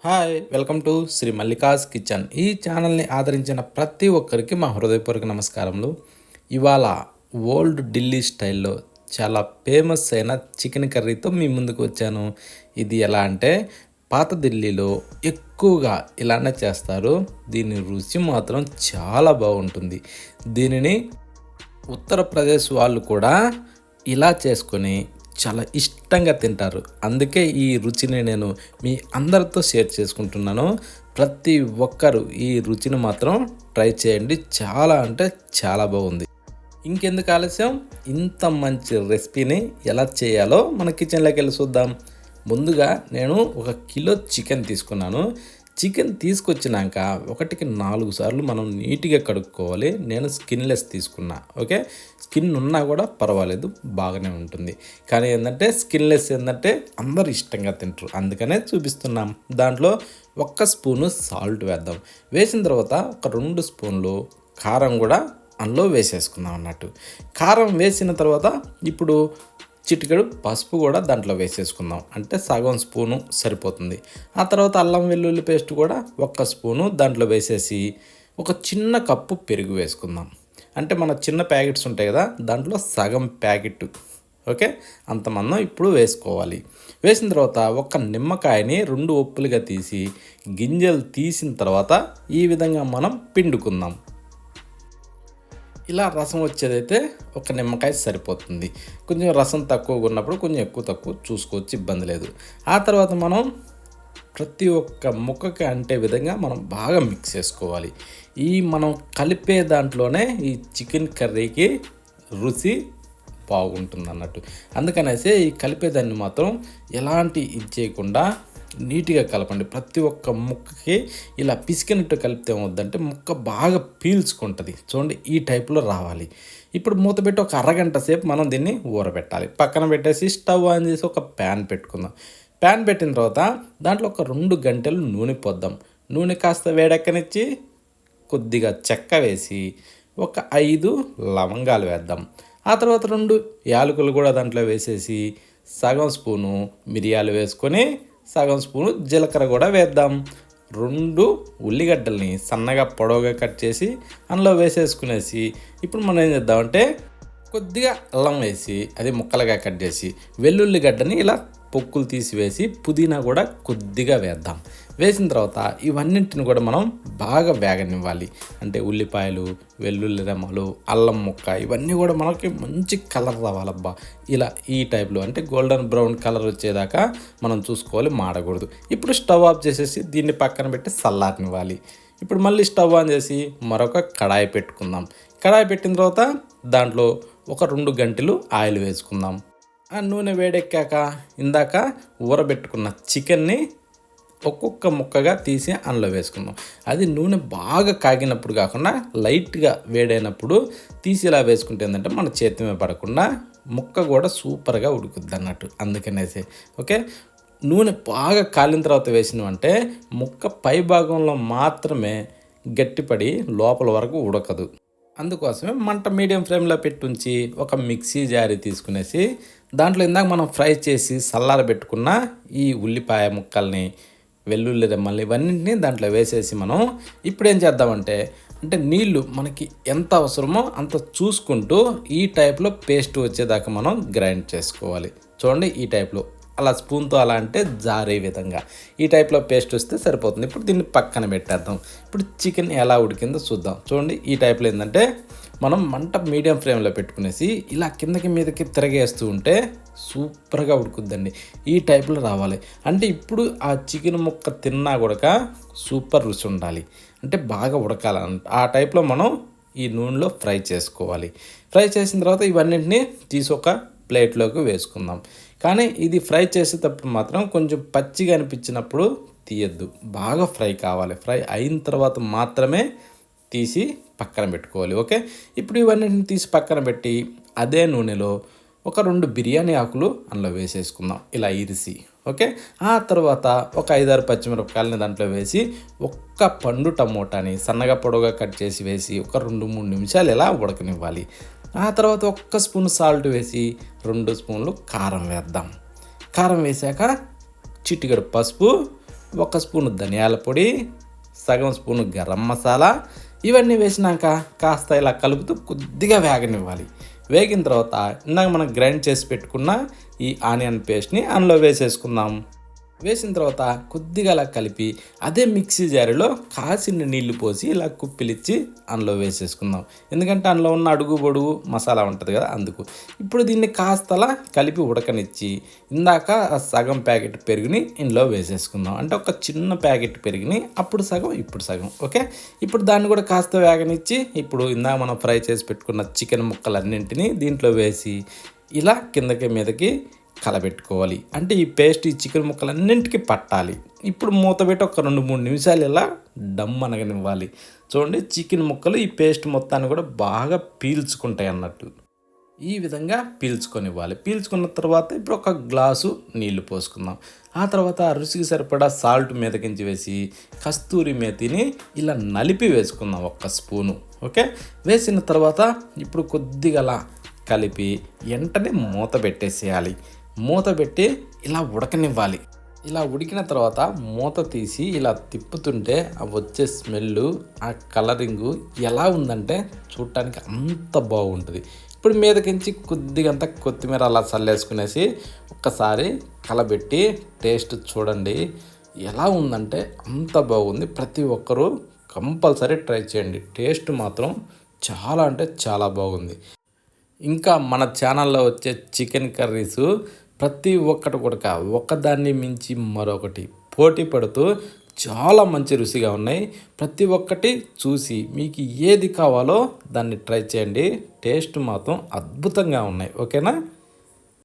Hi welcome to Sri Mallika's kitchen. ఈ ఛానల్ని ఆదరించిన ప్రతి ఒక్కరికి మా హృదయపూర్వక నమస్కారములు. ఇవాళ ఓల్డ్ ఢిల్లీ స్టైల్లో చాలా ఫేమస్ అయిన చికెన్ కర్రీతో మీ ముందుకు వచ్చాను. ఇది ఎలా అంటే పాత ఢిల్లీలో ఎక్కువగా ఇలానే చేస్తారు. దీని రుచి మాత్రం చాలా బాగుంటుంది. దీనిని ఉత్తరప్రదేశ్ వాళ్ళు కూడా ఇలా చేసుకొని చాలా ఇష్టంగా తింటారు. అందుకే ఈ రుచిని నేను మీ అందరితో షేర్ చేసుకుంటున్నాను. ప్రతి ఒక్కరు ఈ రుచిని మాత్రం ట్రై చేయండి. చాలా అంటే చాలా బాగుంది. ఇంకెందుకు ఆలస్యం, ఇంత మంచి రెసిపీని ఎలా చేయాలో మన కిచెన్లోకి వెళ్ళి చూద్దాం. ముందుగా నేను 1 కిలో చికెన్ తీసుకున్నాను. చికెన్ తీసుకొచ్చినాక 1కి 4 సార్లు మనం నీట్గా కడుక్కోవాలి. నేను స్కిన్లెస్ తీసుకున్నా. ఓకే, స్కిన్ ఉన్నా కూడా పర్వాలేదు, బాగానే ఉంటుంది. కానీ ఏంటంటే స్కిన్లెస్ ఏంటంటే అందరూ ఇష్టంగా తింటారు, అందుకనే చూపిస్తున్నాం. దాంట్లో 1 స్పూను సాల్ట్ వేద్దాం. వేసిన తర్వాత ఒక 2 స్పూన్లు కారం కూడా అందులో వేసేసుకుందాం అన్నట్టు. కారం వేసిన తర్వాత ఇప్పుడు చిటికెడు పసుపు కూడా దాంట్లో వేసేసుకుందాం. అంటే సగం స్పూను సరిపోతుంది. ఆ తర్వాత అల్లం వెల్లుల్లి పేస్ట్ కూడా 1 స్పూను దాంట్లో వేసేసి ఒక చిన్న కప్పు పెరుగు వేసుకుందాం. అంటే మన చిన్న ప్యాకెట్స్ ఉంటాయి కదా, దాంట్లో సగం ప్యాకెట్. ఓకే, అంత మందం ఇప్పుడు వేసుకోవాలి. వేసిన తర్వాత 1 నిమ్మకాయని 2 ఒప్పులుగా తీసి గింజలు తీసిన తర్వాత ఈ విధంగా మనం పిండుకుందాం. ఇలా రసం వచ్చేదైతే 1 నిమ్మకాయ సరిపోతుంది. కొంచెం రసం తక్కువగా ఉన్నప్పుడు కొంచెం ఎక్కువ తక్కువ చూసుకోవచ్చు, ఇబ్బంది లేదు. ఆ తర్వాత మనం ప్రతి ఒక్క ముక్కకి అంటే విధంగా మనం బాగా మిక్స్ చేసుకోవాలి. మనం కలిపే దాంట్లోనే ఈ చికెన్ కర్రీకి రుచి బాగుంటుంది అన్నట్టు. అందుకనేసి ఈ కలిపేదాన్ని మాత్రం ఎలాంటి ఇది చేయకుండా నీట్గా కలపండి. ప్రతి ఒక్క ముక్కకి ఇలా పిసికినట్టు కలిపితే ఏమవుద్దంటే ముక్క బాగా పీల్చుకుంటుంది. చూడండి, ఈ టైప్లో రావాలి. ఇప్పుడు మూత పెట్టి ఒక అరగంట సేపు మనం దీన్ని ఊరబెట్టాలి. పక్కన పెట్టేసి స్టవ్ ఆన్ చేసి ఒక ప్యాన్ పెట్టుకుందాం. ప్యాన్ పెట్టిన తర్వాత దాంట్లో ఒక 2 గంటలు నూనె పోద్దాం. నూనె కాస్త వేడెక్కనిచ్చి కొద్దిగా చెక్క వేసి ఒక 5 లవంగాలు వేద్దాం. ఆ తర్వాత 2 యాలకులు కూడా దాంట్లో వేసేసి సగం స్పూను మిరియాలు వేసుకొని సగం స్పూను జీలకర్ర కూడా వేద్దాం. 2 ఉల్లిగడ్డల్ని సన్నగా పొడవుగా కట్ చేసి అందులో వేసేసుకునేసి ఇప్పుడు మనం ఏం చేద్దామంటే కొద్దిగా అల్లం వేసి అది ముక్కలుగా కట్ చేసి వెల్లుల్లిగడ్డని ఇలా పొక్కులు తీసివేసి పుదీనా కూడా కొద్దిగా వేద్దాం. వేసిన తర్వాత ఇవన్నింటిని కూడా మనం బాగా వేగనివ్వాలి. అంటే ఉల్లిపాయలు, వెల్లుల్లి రెమ్మలు, అల్లం ముక్క ఇవన్నీ కూడా మనకి మంచి కలర్ రావాలబ్బా. ఇలా ఈ టైప్లో అంటే గోల్డెన్ బ్రౌన్ కలర్ వచ్చేదాకా మనం చూసుకోవాలి, మాడకూడదు. ఇప్పుడు స్టవ్ ఆఫ్ చేసేసి దీన్ని పక్కన పెట్టి చల్లారనివ్వాలి. ఇప్పుడు మళ్ళీ స్టవ్ ఆన్ చేసి మరొక కడాయి పెట్టుకుందాం. కడాయి పెట్టిన తర్వాత దాంట్లో ఒక 2 గంటలు ఆయిల్ వేసుకుందాం. ఆ నూనె వేడెక్కాక ఇందాక ఊరబెట్టుకున్న చికెన్ని ఒక్కొక్క ముక్కగా తీసి అందులో వేసుకుందాం. అది నూనె బాగా కాగినప్పుడు కాకుండా లైట్గా వేడైనప్పుడు తీసి ఇలా వేసుకుంటే ఏంటంటే మన చేతి మీద పడకుండా ముక్క కూడా సూపర్గా ఉడుకుద్ది అన్నట్టు. అందుకనేసి ఓకే, నూనె బాగా కాలిన తర్వాత వేసినామంటే ముక్క పై భాగంలో మాత్రమే గట్టిపడి లోపల వరకు ఉడకదు. అందుకోసమే మంట మీడియం ఫ్లేమ్లో పెట్టుంచి ఒక మిక్సీ జారీ తీసుకునేసి దాంట్లో ఇందాక మనం ఫ్రై చేసి చల్లారబెట్టుకున్న ఈ ఉల్లిపాయ ముక్కల్ని, వెల్లుల్లి రెమ్మల్ని ఇవన్నింటినీ దాంట్లో వేసేసి మనం ఇప్పుడు ఏం చేద్దామంటే నీళ్ళు మనకి ఎంత అవసరమో అంత చూసుకుంటూ ఈ టైప్లో పేస్ట్ వచ్చేదాకా మనం గ్రైండ్ చేసుకోవాలి. చూడండి, ఈ టైప్లో అలా స్పూన్తో అలా అంటే జారే విధంగా ఈ టైప్లో పేస్ట్ వస్తే సరిపోతుంది. ఇప్పుడు దీన్ని పక్కన పెట్టేద్దాం. ఇప్పుడు చికెన్ ఎలా ఉడికిందో చూద్దాం. చూడండి, ఈ టైప్లో ఏంటంటే మనం మంట మీడియం ఫ్లేమ్లో పెట్టుకునేసి ఇలా కిందకి మీదకి తిరగేస్తూ ఉంటే సూపర్గా ఉడుకుద్దండి. ఈ టైప్లో రావాలి. అంటే ఇప్పుడు ఆ చికెన్ ముక్క తిన్నా కూడా సూపర్ రుచి ఉండాలి. అంటే బాగా ఉడకాలంట. ఆ టైప్లో మనం ఈ నూనెలో ఫ్రై చేసుకోవాలి. ఫ్రై చేసిన తర్వాత ఇవన్నింటినీ తీసి ఒక ప్లేట్లోకి వేసుకుందాం. కానీ ఇది ఫ్రై చేసేటప్పుడు మాత్రం కొంచెం పచ్చిగా అనిపించినప్పుడు తీయద్దు, బాగా ఫ్రై కావాలి. ఫ్రై అయిన తర్వాత మాత్రమే తీసి పక్కన పెట్టుకోవాలి. ఓకే, ఇప్పుడు ఇవన్నిటిని తీసి పక్కన పెట్టి అదే నూనెలో ఒక 2 బిర్యానీ ఆకులు అందులో వేసేసుకుందాం ఇలా ఇరిసి. ఓకే, ఆ తర్వాత ఒక 5-6 పచ్చిమిరపకాయలని దాంట్లో వేసి ఒక్క పండు టమోటాని సన్నగా పొడవుగా కట్ చేసి వేసి ఒక 2-3 నిమిషాలు ఇలా ఉడకనివ్వాలి. ఆ తర్వాత 1 స్పూన్ సాల్ట్ వేసి 2 స్పూన్లు కారం వేద్దాం. కారం వేసాక చిటికెడు పసుపు, ఒక స్పూను ధనియాల పొడి, సగం స్పూను గరం మసాలా ఇవన్నీ వేసినాక కాస్త ఇలా కలుపుతూ కొద్దిగా వేగనివ్వాలి. వేగిన తర్వాత ఇందాక మనం గ్రైండ్ చేసి పెట్టుకున్న ఈ ఆనియన్ పేస్ట్ని అందులో వేసేసుకుందాం. వేసిన తర్వాత కొద్దిగా అలా కలిపి అదే మిక్సీ జారీలో కాసిన నీళ్లు పోసి ఇలా కుప్పిలిచ్చి అందులో వేసేసుకుందాం. ఎందుకంటే అందులో ఉన్న అడుగు పొడుగు మసాలా ఉంటుంది కదా, అందుకు. ఇప్పుడు దీన్ని కాస్తలా కలిపి ఉడకనిచ్చి ఇందాక సగం ప్యాకెట్ పెరుగుని ఇందులో వేసేసుకుందాం. అంటే ఒక చిన్న ప్యాకెట్ పెరుగుని అప్పుడు సగం ఇప్పుడు సగం. ఓకే, ఇప్పుడు దాన్ని కూడా కాస్త వేగనిచ్చి ఇప్పుడు ఇందాక మనం ఫ్రై చేసి పెట్టుకున్న చికెన్ ముక్కలన్నింటినీ దీంట్లో వేసి ఇలా కిందకి మీదకి కలబెట్టుకోవాలి. అంటే ఈ పేస్ట్ ఈ చికెన్ ముక్కలన్నింటికి పట్టాలి. ఇప్పుడు మూత పెట్టి ఒక 2-3 నిమిషాలు ఇలా డమ్ అనగనివ్వాలి. చూడండి, చికెన్ ముక్కలు ఈ పేస్ట్ మొత్తాన్ని కూడా బాగా పీల్చుకుంటాయి అన్నట్టు. ఈ విధంగా పీల్చుకొనివ్వాలి. పీల్చుకున్న తర్వాత ఇప్పుడు ఒక గ్లాసు నీళ్లు పోసుకుందాం. ఆ తర్వాత రుచికి సరిపడా సాల్ట్ మీదకించి వేసి కస్తూరి మేతిని ఇలా నలిపి వేసుకుందాం, 1 స్పూను. ఓకే, వేసిన తర్వాత ఇప్పుడు కొద్దిగా అలా కలిపి వెంటనే మూత పెట్టేసేయాలి. మూత పెట్టి ఇలా ఉడకనివ్వాలి. ఇలా ఉడికిన తర్వాత మూత తీసి ఇలా తిప్పుతుంటే ఆ వచ్చే స్మెల్, ఆ కలరింగు ఎలా ఉందంటే చూడటానికి అంత బాగుంటుంది. ఇప్పుడు మీదకించి కొద్దిగా అంతా కొత్తిమీర అలా చల్లేసుకునేసి ఒక్కసారి కలబెట్టి టేస్ట్ చూడండి ఎలా ఉందంటే అంత బాగుంది. ప్రతి ఒక్కరూ కంపల్సరీ ట్రై చేయండి. టేస్ట్ మాత్రం చాలా అంటే చాలా బాగుంది. ఇంకా మన ఛానల్లో వచ్చే చికెన్ కర్రీసు ప్రతి ఒక్కటి కూడా ఒకదాన్ని మించి మరొకటి పోటీ పడుతూ చాలా మంచి రుచిగా ఉన్నాయి. ప్రతి ఒక్కటి చూసి మీకు ఏది కావాలో దాన్ని ట్రై చేయండి. టేస్ట్ మాత్రం అద్భుతంగా ఉన్నాయి. ఓకేనా?